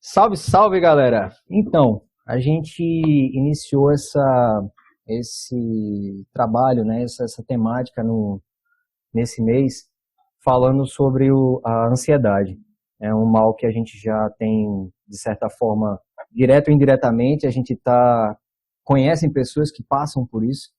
Salve, salve, galera! Então, a gente iniciou esse trabalho, né, essa temática nesse mês, falando sobre a ansiedade. É um mal que a gente já tem, de certa forma, direto ou indiretamente, a gente conhece pessoas que passam por isso,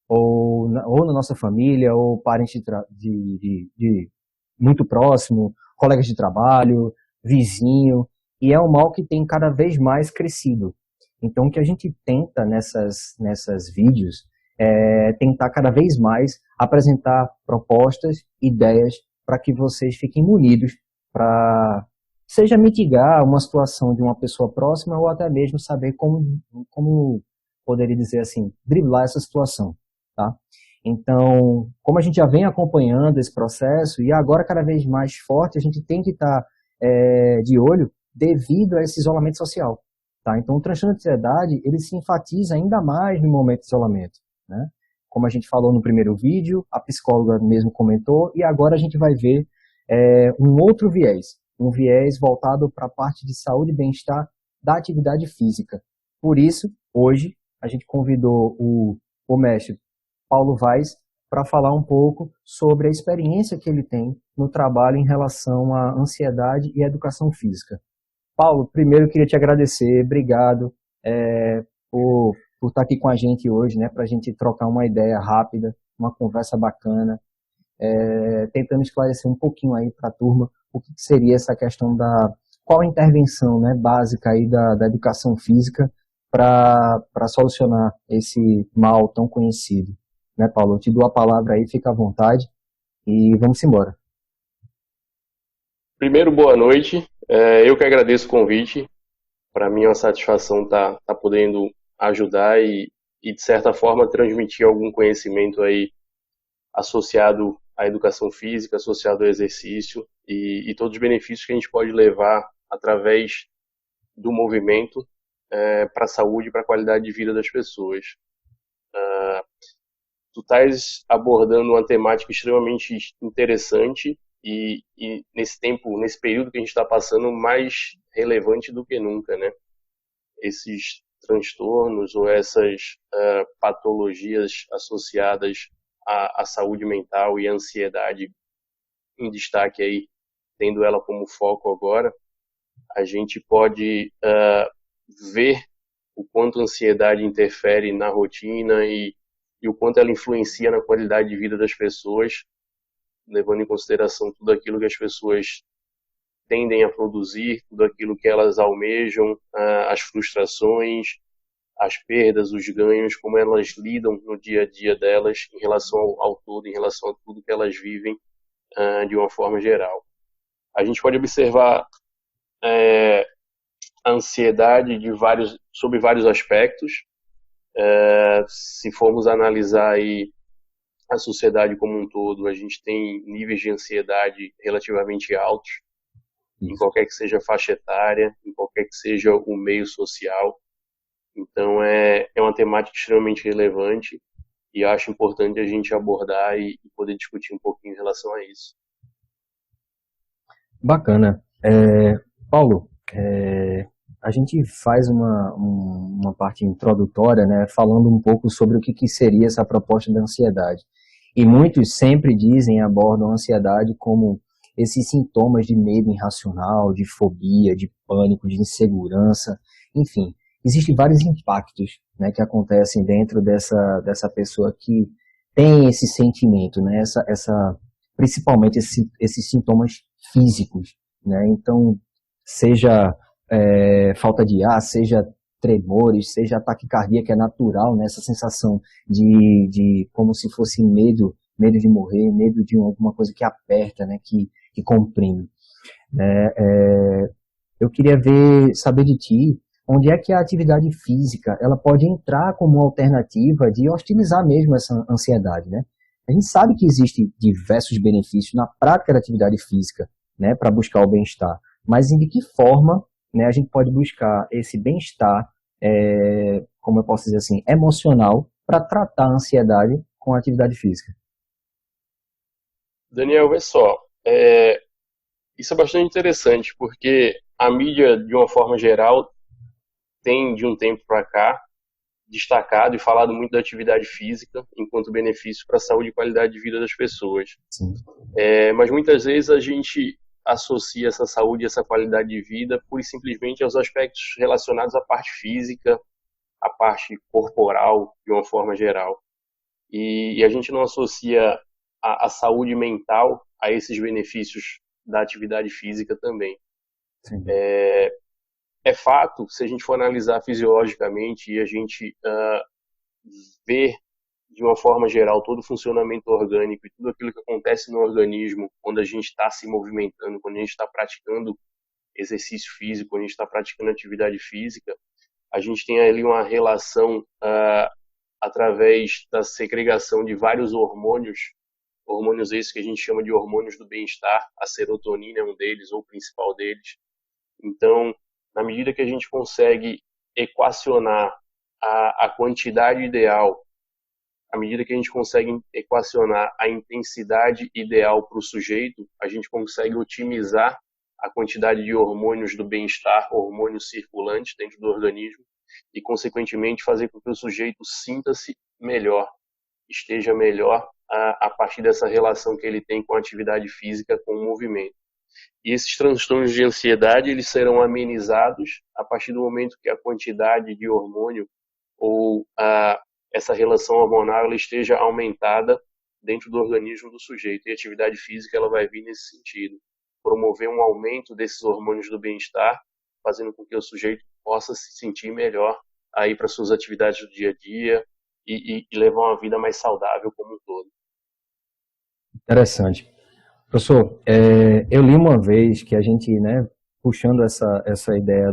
ou na nossa família, ou parentes de muito próximo, colegas de trabalho, vizinho, e é um mal que tem cada vez mais crescido. Então, o que a gente tenta nessas vídeos é tentar cada vez mais apresentar propostas, ideias, para que vocês fiquem munidos para, seja mitigar uma situação de uma pessoa próxima ou até mesmo saber como poderia dizer assim, driblar essa situação, tá? Então, como a gente já vem acompanhando esse processo e agora cada vez mais forte, a gente tem que estar de olho devido a esse isolamento social, tá? Então, o transtorno de ansiedade, ele se enfatiza ainda mais no momento de isolamento, né? Como a gente falou no primeiro vídeo, a psicóloga mesmo comentou, e agora a gente vai ver um outro viés, um viés voltado para a parte de saúde e bem-estar da atividade física. Por isso, hoje, a gente convidou o mestre Paulo Vaz para falar um pouco sobre a experiência que ele tem no trabalho em relação à ansiedade e à educação física. Paulo, primeiro eu queria te agradecer, obrigado por estar aqui com a gente hoje, né, para a gente trocar uma ideia rápida, uma conversa bacana, tentando esclarecer um pouquinho aí para a turma o que seria essa questão qual a intervenção, né, básica aí da educação física para solucionar esse mal tão conhecido. Né, Paulo? Eu te dou a palavra aí, fica à vontade e vamos embora. Primeiro, boa noite. Eu que agradeço o convite. Para mim é uma satisfação estar podendo ajudar e, de certa forma, transmitir algum conhecimento aí associado à educação física, associado ao exercício e todos os benefícios que a gente pode levar através do movimento para a saúde e para a qualidade de vida das pessoas. Tu estás abordando uma temática extremamente interessante e nesse período que a gente está passando, mais relevante do que nunca, né? Esses transtornos ou essas patologias associadas à saúde mental e à ansiedade em destaque aí, tendo ela como foco agora, a gente pode ver o quanto a ansiedade interfere na rotina e o quanto ela influencia na qualidade de vida das pessoas, levando em consideração tudo aquilo que as pessoas tendem a produzir, tudo aquilo que elas almejam, as frustrações, as perdas, os ganhos, como elas lidam no dia a dia delas em relação ao todo, em relação a tudo que elas vivem de uma forma geral. A gente pode observar a ansiedade sobre vários aspectos. Se formos analisar aí a sociedade como um todo, a gente tem níveis de ansiedade relativamente altos, em qualquer que seja a faixa etária, em qualquer que seja o meio social. Então é uma temática extremamente relevante e acho importante a gente abordar e poder discutir um pouquinho em relação a isso. Bacana. Paulo, a gente faz uma parte introdutória, né, falando um pouco sobre o que seria essa proposta da ansiedade. E muitos sempre dizem, abordam a ansiedade como esses sintomas de medo irracional, de fobia, de pânico, de insegurança, enfim. Existem vários impactos, né, que acontecem dentro dessa pessoa que tem esse sentimento, né, principalmente esses sintomas físicos, né? Então, seja falta de ar, seja tremores, seja taquicardia, que é natural, né? Essa sensação de como se fosse medo de morrer, medo de alguma coisa que aperta, né? Que comprime. Eu queria saber de ti, onde é que a atividade física ela pode entrar como uma alternativa de hostilizar mesmo essa ansiedade, né? A gente sabe que existem diversos benefícios na prática da atividade física, né, para buscar o bem-estar, mas de que forma, né, a gente pode buscar esse bem-estar, como eu posso dizer assim, emocional, para tratar a ansiedade com a atividade física? Daniel, vê só, isso é bastante interessante, porque a mídia, de uma forma geral, tem, de um tempo para cá, destacado e falado muito da atividade física enquanto benefício para a saúde e qualidade de vida das pessoas. Sim. Mas muitas vezes a gente associa essa saúde e essa qualidade de vida pura e simplesmente aos aspectos relacionados à parte física, à parte corporal, de uma forma geral. E a gente não associa a saúde mental a esses benefícios da atividade física também. Sim. É fato, se a gente for analisar fisiologicamente e a gente ver de uma forma geral todo o funcionamento orgânico e tudo aquilo que acontece no organismo quando a gente está se movimentando, quando a gente está praticando exercício físico, quando a gente está praticando atividade física, a gente tem ali uma relação através da segregação de vários hormônios esses que a gente chama de hormônios do bem-estar. A serotonina é um deles, ou o principal deles. Então, na medida que a gente consegue equacionar a quantidade ideal, à medida que a gente consegue equacionar a intensidade ideal para o sujeito, a gente consegue otimizar a quantidade de hormônios do bem-estar, hormônios circulantes dentro do organismo, e, consequentemente, fazer com que o sujeito sinta-se melhor, esteja melhor a partir dessa relação que ele tem com a atividade física, com o movimento. E esses transtornos de ansiedade, eles serão amenizados a partir do momento que a quantidade de hormônio ou essa relação hormonal ela esteja aumentada dentro do organismo do sujeito. E a atividade física ela vai vir nesse sentido, promover um aumento desses hormônios do bem-estar, fazendo com que o sujeito possa se sentir melhor aí para suas atividades do dia a dia e levar uma vida mais saudável como um todo. Interessante. Professor, eu li uma vez que a gente, né, puxando essa ideia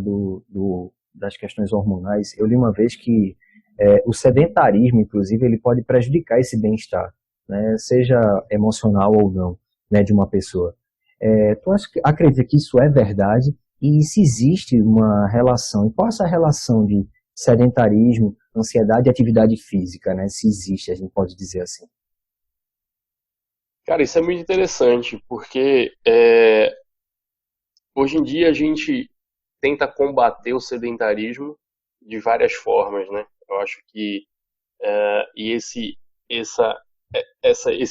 das questões hormonais, eu li uma vez que o sedentarismo, inclusive, ele pode prejudicar esse bem-estar, né, seja emocional ou não, né, de uma pessoa. Tu acredita que isso é verdade? E se existe uma relação, e qual é essa relação de sedentarismo, ansiedade e atividade física, né? Se existe, a gente pode dizer assim. Cara, isso é muito interessante, porque hoje em dia a gente tenta combater o sedentarismo de várias formas, né? Eu acho que esse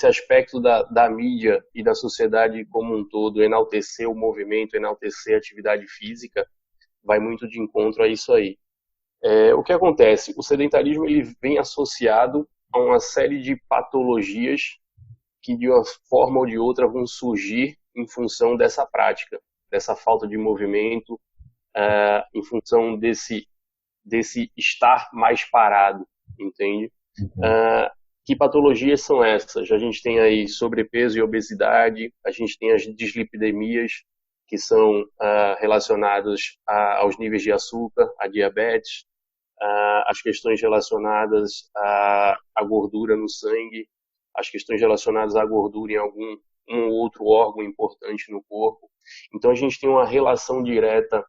aspecto da mídia e da sociedade como um todo, enaltecer o movimento, enaltecer a atividade física, vai muito de encontro a isso aí. O que acontece? O sedentarismo ele vem associado a uma série de patologias que de uma forma ou de outra vão surgir em função dessa prática, dessa falta de movimento, em função desse estar mais parado, entende? Que patologias são essas? A gente tem aí sobrepeso e obesidade, a gente tem as dislipidemias, que são relacionadas aos níveis de açúcar, a diabetes, as questões relacionadas à gordura no sangue, as questões relacionadas à gordura em algum ou outro órgão importante no corpo. Então a gente tem uma relação direta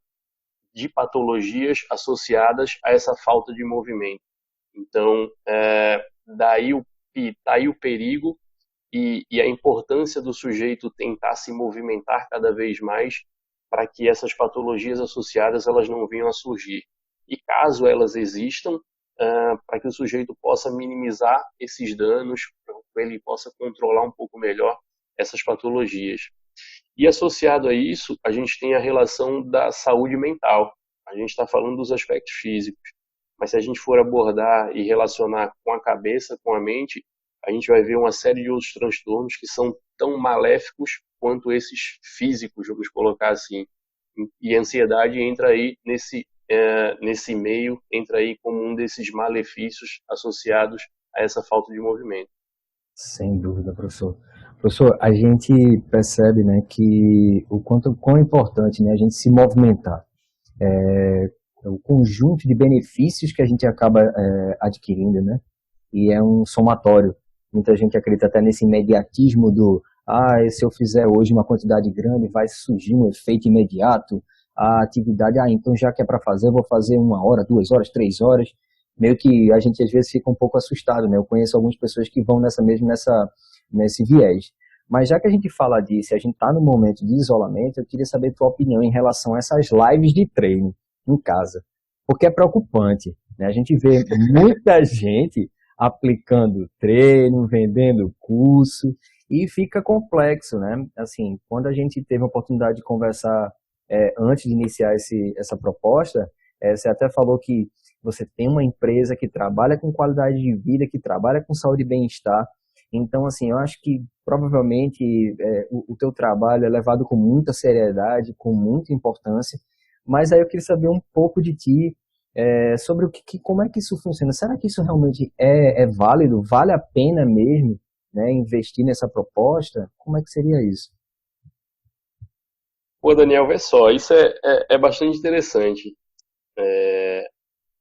de patologias associadas a essa falta de movimento. Então, daí o perigo e a importância do sujeito tentar se movimentar cada vez mais para que essas patologias associadas elas não venham a surgir. E caso elas existam, para que o sujeito possa minimizar esses danos, para que ele possa controlar um pouco melhor essas patologias. E associado a isso, a gente tem a relação da saúde mental. A gente está falando dos aspectos físicos, mas se a gente for abordar e relacionar com a cabeça, com a mente, a gente vai ver uma série de outros transtornos que são tão maléficos quanto esses físicos, vamos colocar assim. E a ansiedade entra aí nesse meio, entra aí como um desses malefícios associados a essa falta de movimento. Sem dúvida, professor. Professor, a gente percebe, né, que quão importante, né, a gente se movimentar. O conjunto de benefícios que a gente acaba adquirindo, né, e é um somatório. Muita gente acredita até nesse imediatismo se eu fizer hoje uma quantidade grande, vai surgir um efeito imediato, a atividade, então já que é para fazer, eu vou fazer 1 hora, 2 horas, 3 horas, meio que a gente às vezes fica um pouco assustado, né? Eu conheço algumas pessoas que vão nesse viés. Mas já que a gente fala disso, e a gente está no momento de isolamento, eu queria saber a tua opinião em relação a essas lives de treino em casa. Porque é preocupante, né? A gente vê muita gente aplicando treino, vendendo curso, e fica complexo, né? Assim, quando a gente teve a oportunidade de conversar antes de iniciar essa proposta, você até falou que você tem uma empresa que trabalha com qualidade de vida, que trabalha com saúde e bem-estar. Então, assim, eu acho que provavelmente o teu trabalho é levado com muita seriedade, com muita importância, mas aí eu queria saber um pouco de ti, sobre como é que isso funciona. Será que isso realmente é válido? Vale a pena mesmo, né, investir nessa proposta? Como é que seria isso? Pô, Daniel, vê só, isso é bastante interessante.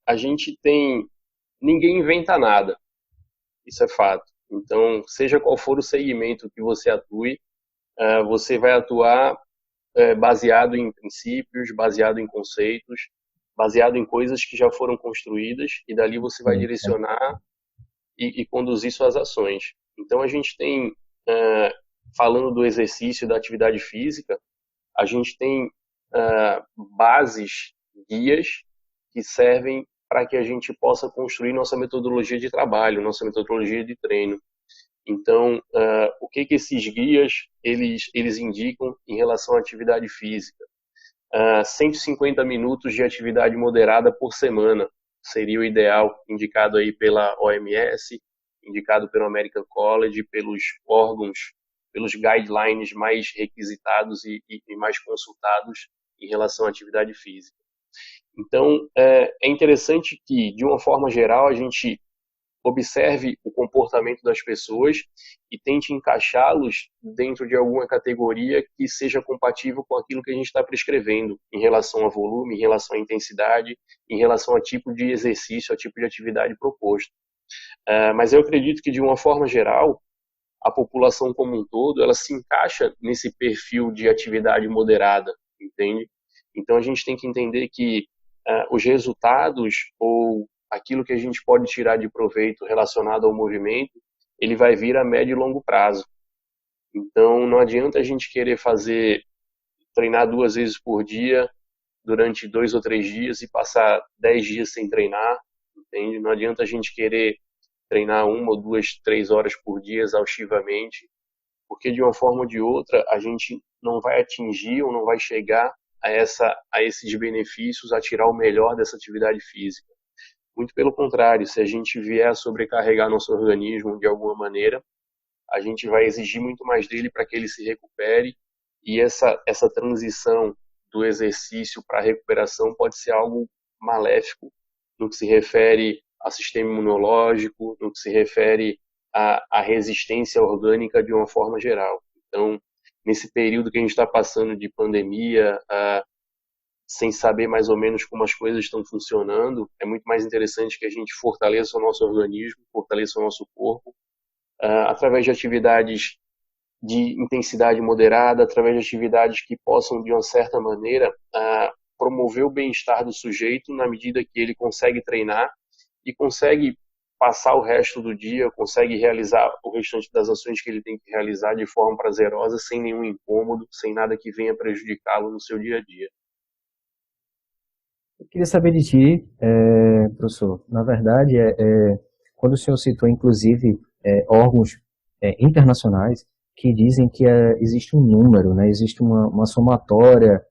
A gente tem. Ninguém inventa nada, isso é fato. Então, seja qual for o segmento que você atue, você vai atuar baseado em princípios, baseado em conceitos, baseado em coisas que já foram construídas, e dali você vai Sim. direcionar e conduzir suas ações. Então, a gente tem, falando do exercício da atividade física, a gente tem bases, guias que servem para que a gente possa construir nossa metodologia de trabalho, nossa metodologia de treino. Então, o que esses guias eles indicam em relação à atividade física? 150 minutos de atividade moderada por semana seria o ideal, indicado aí pela OMS, indicado pelo American College, pelos órgãos, pelos guidelines mais requisitados e mais consultados em relação à atividade física. Então, é interessante que, de uma forma geral, a gente observe o comportamento das pessoas e tente encaixá-los dentro de alguma categoria que seja compatível com aquilo que a gente está prescrevendo em relação a volume, em relação à intensidade, em relação ao tipo de exercício, ao tipo de atividade proposto. Mas eu acredito que, de uma forma geral, a população como um todo, ela se encaixa nesse perfil de atividade moderada, entende? Então a gente tem que entender que os resultados ou aquilo que a gente pode tirar de proveito relacionado ao movimento, ele vai vir a médio e longo prazo. Então não adianta a gente querer treinar 2 vezes por dia durante 2 ou 3 dias e passar 10 dias sem treinar, entende? Não adianta a gente querer treinar 1 ou 2, 3 horas por dia exaustivamente, porque de uma forma ou de outra a gente não vai atingir ou não vai chegar a esses benefícios, a tirar o melhor dessa atividade física. Muito pelo contrário, se a gente vier a sobrecarregar nosso organismo de alguma maneira, a gente vai exigir muito mais dele para que ele se recupere, e essa transição do exercício para a recuperação pode ser algo maléfico no que se refere ao sistema imunológico, no que se refere à resistência orgânica de uma forma geral. Então, nesse período que a gente está passando de pandemia, sem saber mais ou menos como as coisas estão funcionando, é muito mais interessante que a gente fortaleça o nosso organismo, fortaleça o nosso corpo, através de atividades de intensidade moderada, através de atividades que possam, de uma certa maneira, promover o bem-estar do sujeito na medida que ele consegue treinar e consegue passar o resto do dia, consegue realizar o restante das ações que ele tem que realizar de forma prazerosa, sem nenhum incômodo, sem nada que venha prejudicá-lo no seu dia a dia. Eu queria saber de ti, professor. Na verdade, quando o senhor citou, inclusive, órgãos internacionais que dizem que existe um número, né? Existe uma somatória,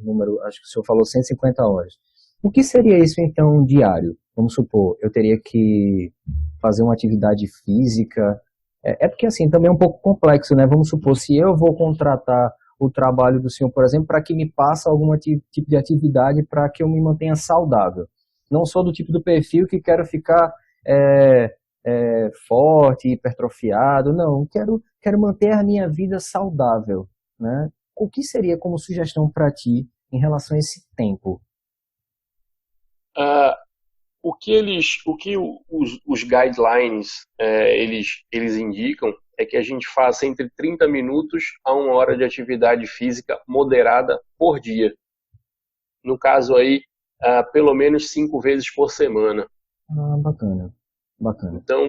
número, acho que o senhor falou 150 horas. O que seria isso, então, diário? Vamos supor, eu teria que fazer uma atividade física. É porque, assim, também é um pouco complexo, né? Vamos supor, se eu vou contratar o trabalho do senhor, por exemplo, para que me passe algum tipo de atividade para que eu me mantenha saudável. Não sou do tipo do perfil que quero ficar forte, hipertrofiado, não, quero manter a minha vida saudável, né? O que seria como sugestão para ti em relação a esse tempo? Os guidelines eles indicam é que a gente faça entre 30 minutos a 1 hora de atividade física moderada por dia. No caso aí, pelo menos 5 vezes por semana. Bacana, bacana. Então,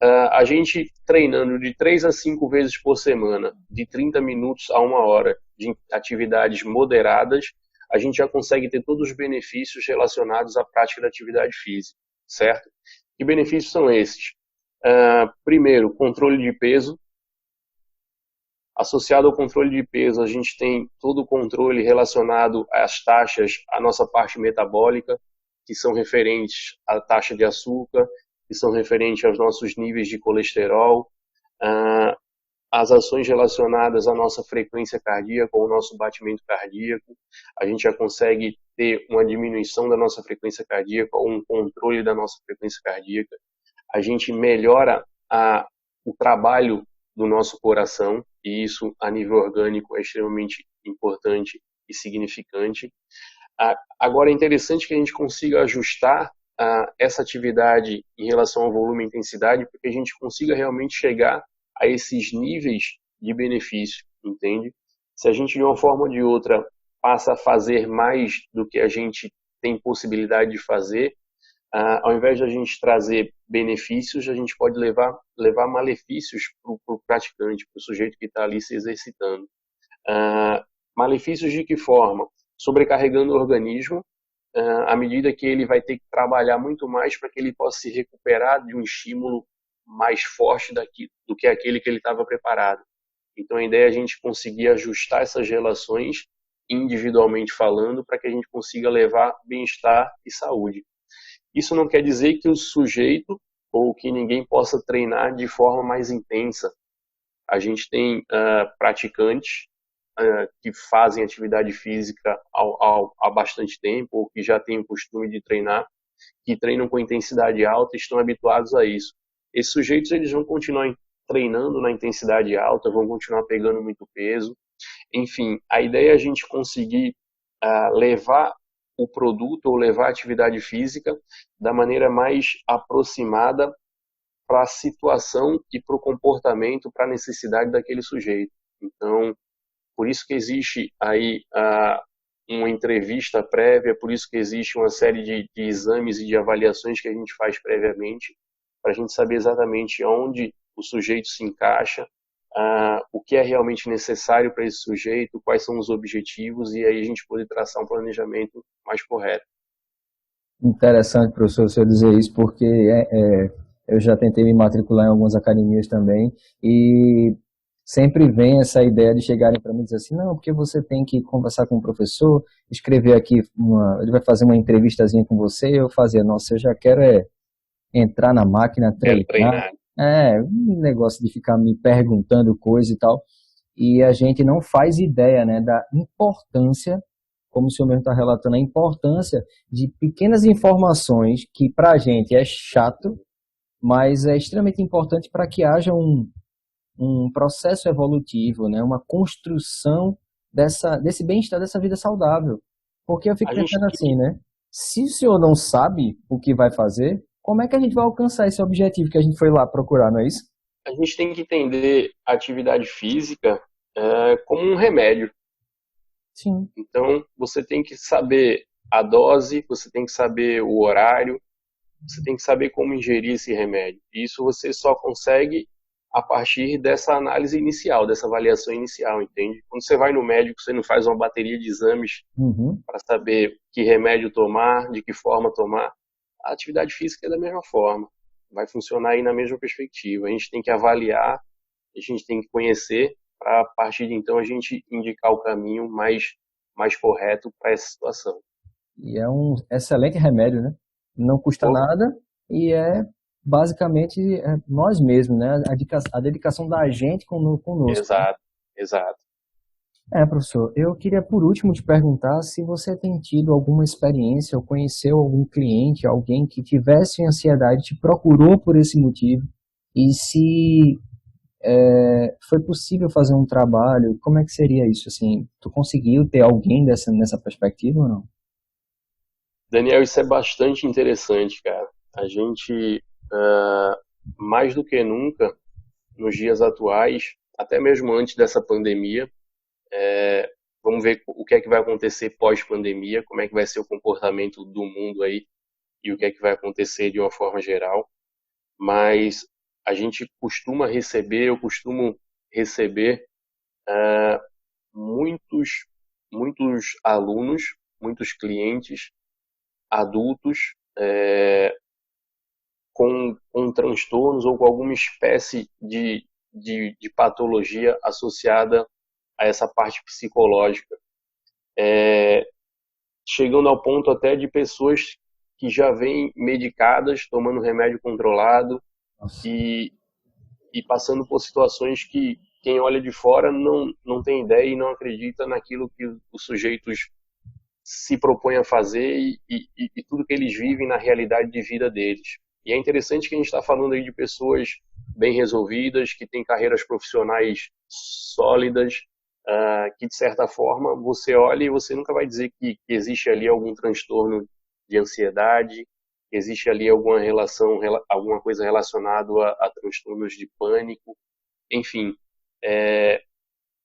A gente treinando de 3 a 5 vezes por semana, de 30 minutos a 1 hora, de atividades moderadas, a gente já consegue ter todos os benefícios relacionados à prática da atividade física, certo? Que benefícios são esses? Primeiro, controle de peso. Associado ao controle de peso, a gente tem todo o controle relacionado às taxas, à nossa parte metabólica, que são referentes à taxa de açúcar, que são referentes aos nossos níveis de colesterol, as ações relacionadas à nossa frequência cardíaca, ao nosso batimento cardíaco. A gente já consegue ter uma diminuição da nossa frequência cardíaca ou um controle da nossa frequência cardíaca. A gente melhora o trabalho do nosso coração, e isso a nível orgânico é extremamente importante e significante. Agora é interessante que a gente consiga ajustar essa atividade em relação ao volume e intensidade, para que a gente consiga realmente chegar a esses níveis de benefício, entende? Se a gente de uma forma ou de outra passa a fazer mais do que a gente tem possibilidade de fazer, ao invés de a gente trazer benefícios, a gente pode levar malefícios para o praticante, para o sujeito que está ali se exercitando. Malefícios de que forma? Sobrecarregando o organismo, à medida que ele vai ter que trabalhar muito mais para que ele possa se recuperar de um estímulo mais forte do que aquele que ele estava preparado. Então a ideia é a gente conseguir ajustar essas relações individualmente falando, para que a gente consiga levar bem-estar e saúde. Isso não quer dizer que o sujeito ou que ninguém possa treinar de forma mais intensa. A gente tem praticantes que fazem atividade física há bastante tempo, ou que já têm o costume de treinar, que treinam com intensidade alta e estão habituados a isso. Esses sujeitos eles vão continuar treinando na intensidade alta, vão continuar pegando muito peso. Enfim, a ideia é a gente conseguir levar o produto ou levar a atividade física da maneira mais aproximada para a situação e para o comportamento, para a necessidade daquele sujeito. Então, por isso que existe aí uma entrevista prévia, por isso que existe uma série de exames e de avaliações que a gente faz previamente, para a gente saber exatamente onde o sujeito se encaixa, o que é realmente necessário para esse sujeito, quais são os objetivos, e aí a gente poder traçar um planejamento mais correto. Interessante, professor, o senhor dizer isso, porque eu já tentei me matricular em algumas academias também, e sempre vem essa ideia de chegarem para mim e dizer assim, não, porque você tem que conversar com o professor, escrever aqui, ele vai fazer uma entrevistazinha com você, eu fazia, nossa, eu já quero entrar na máquina, treinar. Um negócio de ficar me perguntando coisa e tal. E a gente não faz ideia, né, da importância, como o senhor mesmo está relatando, a importância de pequenas informações que para a gente é chato, mas é extremamente importante para que haja um processo evolutivo, né, uma construção desse bem-estar, dessa vida saudável. Porque eu fico pensando assim, né, se o senhor não sabe o que vai fazer, como é que a gente vai alcançar esse objetivo que a gente foi lá procurar, não é isso? A gente tem que entender a atividade física como um remédio. Sim. Então, você tem que saber a dose, você tem que saber o horário, você tem que saber como ingerir esse remédio. E isso você só consegue a partir dessa análise inicial, dessa avaliação inicial, entende? Quando você vai no médico, você não faz uma bateria de exames para saber que remédio tomar, de que forma tomar. A atividade física é da mesma forma, vai funcionar aí na mesma perspectiva. A gente tem que avaliar, a gente tem que conhecer, para a partir de então a gente indicar o caminho mais correto para essa situação. E é um excelente remédio, né? Não custa nada e é basicamente nós mesmos, né? A dedicação da gente conosco. Exato, exato. Professor, eu queria por último te perguntar se você tem tido alguma experiência ou conheceu algum cliente, alguém que tivesse ansiedade, te procurou por esse motivo, e se foi possível fazer um trabalho, como é que seria isso? Assim, tu conseguiu ter alguém nessa perspectiva ou não? Daniel, isso é bastante interessante, cara. A gente, mais do que nunca, nos dias atuais, até mesmo antes dessa pandemia, vamos ver o que é que vai acontecer pós-pandemia, como é que vai ser o comportamento do mundo aí e o que é que vai acontecer de uma forma geral. Mas a gente costuma receber, eu costumo receber muitos, muitos alunos, muitos clientes adultos com transtornos ou com alguma espécie de patologia associada a essa parte psicológica. Chegando ao ponto até de pessoas que já vêm medicadas, tomando remédio controlado e passando por situações que quem olha de fora não tem ideia e não acredita naquilo que os sujeitos se propõem a fazer e tudo que eles vivem na realidade de vida deles. E é interessante que a gente está falando aí de pessoas bem resolvidas, que têm carreiras profissionais sólidas, que de certa forma você olha e você nunca vai dizer que existe ali algum transtorno de ansiedade, existe ali alguma coisa relacionada a transtornos de pânico, enfim,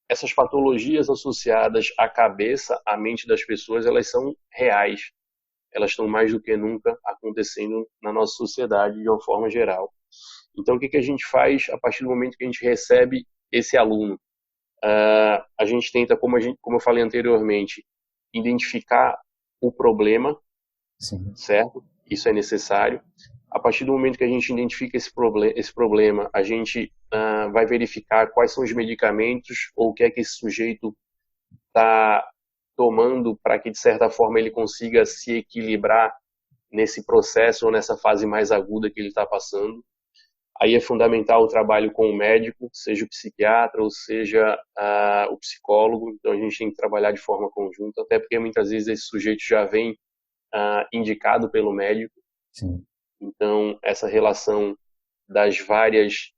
essas patologias associadas à cabeça, à mente das pessoas, elas são reais, elas estão mais do que nunca acontecendo na nossa sociedade de uma forma geral. Então, o que a gente faz a partir do momento que a gente recebe esse aluno? A gente tenta, como eu falei anteriormente, identificar o problema, Sim. certo? Isso é necessário. A partir do momento que a gente identifica esse problema, a gente vai verificar quais são os medicamentos ou o que é que esse sujeito está tomando para que, de certa forma, ele consiga se equilibrar nesse processo ou nessa fase mais aguda que ele está passando. Aí é fundamental o trabalho com o médico, seja o psiquiatra ou seja o psicólogo. Então a gente tem que trabalhar de forma conjunta, até porque muitas vezes esse sujeito já vem indicado pelo médico. Sim. Então essa relação das várias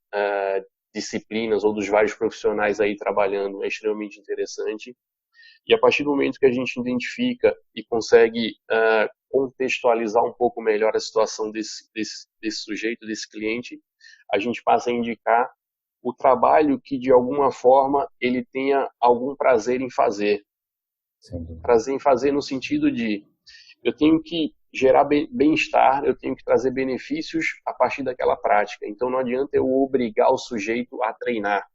disciplinas ou dos vários profissionais aí trabalhando é extremamente interessante. E a partir do momento que a gente identifica e consegue contextualizar um pouco melhor a situação desse sujeito, desse cliente, a gente passa a indicar o trabalho que, de alguma forma, ele tenha algum prazer em fazer. Sim. Prazer em fazer no sentido de eu tenho que gerar bem-estar, eu tenho que trazer benefícios a partir daquela prática. Então não adianta eu obrigar o sujeito a treinar.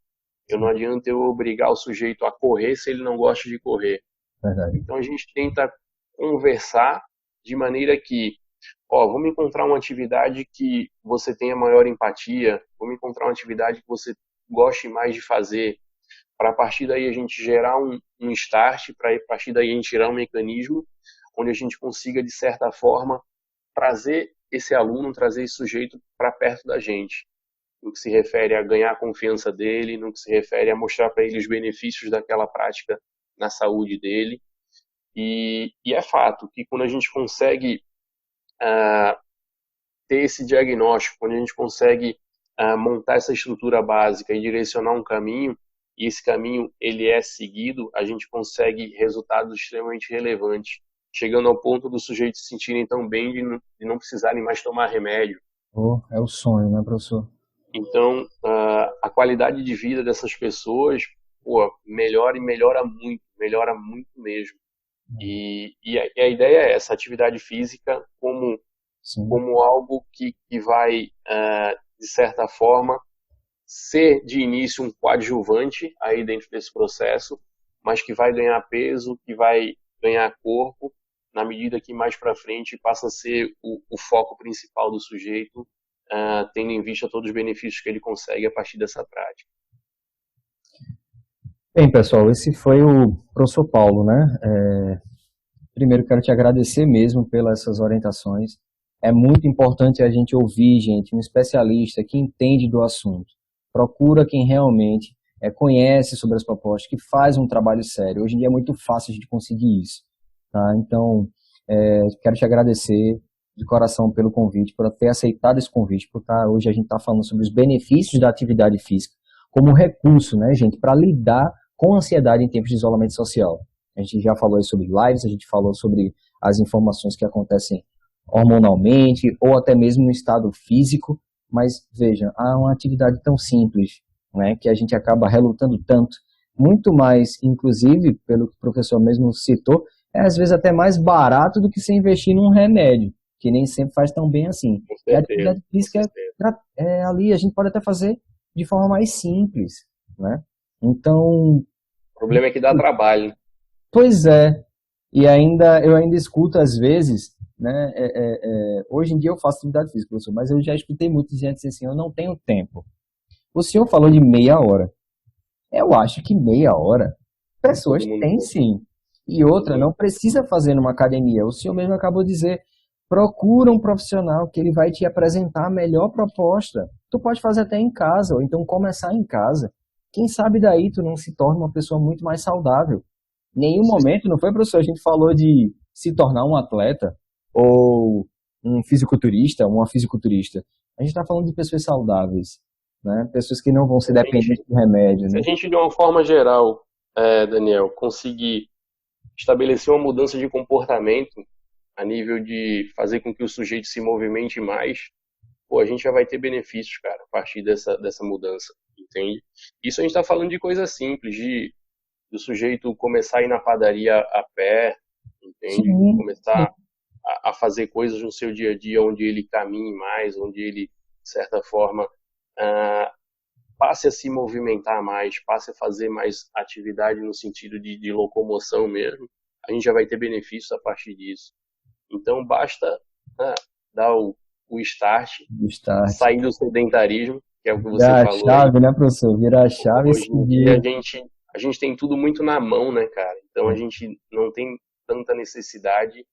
Não adianta eu obrigar o sujeito a correr se ele não gosta de correr. Verdade. Então a gente tenta conversar de maneira que, vamos encontrar uma atividade que você tenha maior empatia, vamos encontrar uma atividade que você goste mais de fazer, para a partir daí a gente gerar um start, para a partir daí a gente gerar um mecanismo onde a gente consiga, de certa forma, trazer esse aluno, trazer esse sujeito para perto da gente. No que se refere a ganhar a confiança dele, no que se refere a mostrar para ele os benefícios daquela prática na saúde dele. E é fato que quando a gente consegue ter esse diagnóstico, quando a gente consegue montar essa estrutura básica e direcionar um caminho, e esse caminho ele é seguido, a gente consegue resultados extremamente relevantes, chegando ao ponto do sujeito se sentirem tão bem de não precisarem mais tomar remédio. É o sonho, né, professor? Então, a qualidade de vida dessas pessoas melhora e melhora muito mesmo. E a ideia é essa, atividade física como algo que vai, de certa forma, ser de início um coadjuvante aí dentro desse processo, mas que vai ganhar peso, que vai ganhar corpo, na medida que mais para frente passa a ser o foco principal do sujeito, tendo em vista todos os benefícios que ele consegue a partir dessa prática. Bem, pessoal, esse foi o professor Paulo, né? Primeiro, quero te agradecer mesmo pelas essas orientações. É muito importante a gente ouvir, gente, um especialista que entende do assunto. Procura quem realmente conhece sobre as propostas, que faz um trabalho sério. Hoje em dia é muito fácil a gente conseguir isso. Tá? Então, quero te agradecer de coração pelo convite, por ter aceitado esse convite, porque hoje a gente está falando sobre os benefícios da atividade física como recurso, né, gente, para lidar com a ansiedade em tempos de isolamento social. A gente já falou sobre lives, a gente falou sobre as informações que acontecem hormonalmente ou até mesmo no estado físico, mas veja, há uma atividade tão simples, né, que a gente acaba relutando tanto, muito mais, inclusive, pelo que o professor mesmo citou, às vezes até mais barato do que se investir num remédio, que nem sempre faz tão bem assim. Com E a certeza, atividade com física certeza. ali a gente pode até fazer de forma mais simples, né? Então, O problema é que dá trabalho. pois é, e eu ainda escuto às vezes, né? Hoje em dia eu faço atividade física, professor, mas eu já escutei muita gente dizer assim, eu não tenho tempo. O senhor falou de meia hora. Eu acho que meia hora, pessoas Todo mundo têm tem. sim. E outra, Muito. não precisa fazer numa academia. O senhor mesmo acabou de dizer, procura um profissional que ele vai te apresentar a melhor proposta. Tu pode fazer até em casa, ou então começar em casa. Quem sabe daí tu não se torna uma pessoa muito mais saudável. Em nenhum momento, não foi, professor? A gente falou de se tornar um atleta ou um fisiculturista, uma fisiculturista. A gente está falando de pessoas saudáveis, né? Pessoas que não vão ser Se a gente, dependentes de remédio, se né? a gente de uma forma geral, Daniel, conseguir estabelecer uma mudança de comportamento a nível de fazer com que o sujeito se movimente mais, pô, a gente já vai ter benefícios, cara, a partir dessa mudança, entende? Isso a gente está falando de coisas simples, do sujeito começar a ir na padaria a pé, entende? Sim, sim. Começar a fazer coisas no seu dia a dia onde ele caminhe mais, onde ele, de certa forma, ah, passe a se movimentar mais, passe a fazer mais atividade no sentido de locomoção mesmo, a gente já vai ter benefícios a partir disso. Então basta, né, dar o start, Do start. sair do sedentarismo, que é o que você Virar a falou aí. chave, né, professor? Virar a chave e Hoje em dia seguir. a gente tem tudo muito na mão, né, cara? Então a É. gente não tem tanta necessidade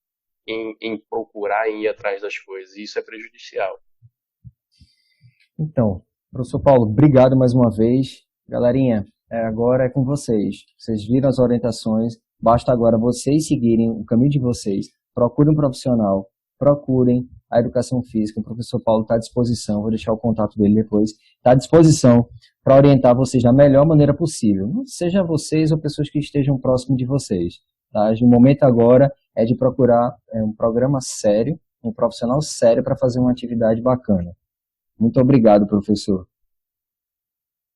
em procurar, em ir atrás das coisas. E isso é prejudicial. Então, professor Paulo, obrigado mais uma vez. Galerinha, agora é com vocês. Vocês viram as orientações, basta agora vocês seguirem o caminho de vocês. Procurem um profissional, procurem a educação física. O professor Paulo está à disposição, vou deixar o contato dele depois. Está à disposição para orientar vocês da melhor maneira possível. Seja vocês ou pessoas que estejam próximo de vocês. Tá? O momento agora é de procurar um programa sério, um profissional sério para fazer uma atividade bacana. Muito obrigado, professor.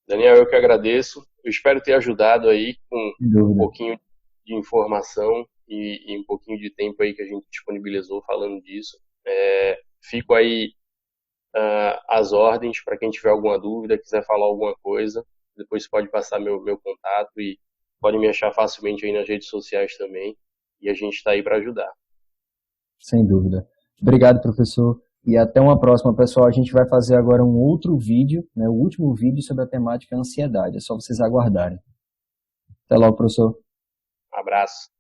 Daniel, eu que agradeço. Eu espero ter ajudado aí com Sem um dúvida. pouquinho de informação e um pouquinho de tempo aí que a gente disponibilizou falando disso. Fico aí às ordens para quem tiver alguma dúvida, quiser falar alguma coisa. Depois pode passar meu contato e pode me achar facilmente aí nas redes sociais também. E a gente está aí para ajudar. Sem dúvida. Obrigado, professor. E até uma próxima, pessoal. A gente vai fazer agora um outro vídeo, né, o último vídeo sobre a temática ansiedade. É só vocês aguardarem. Até logo, professor. Um abraço.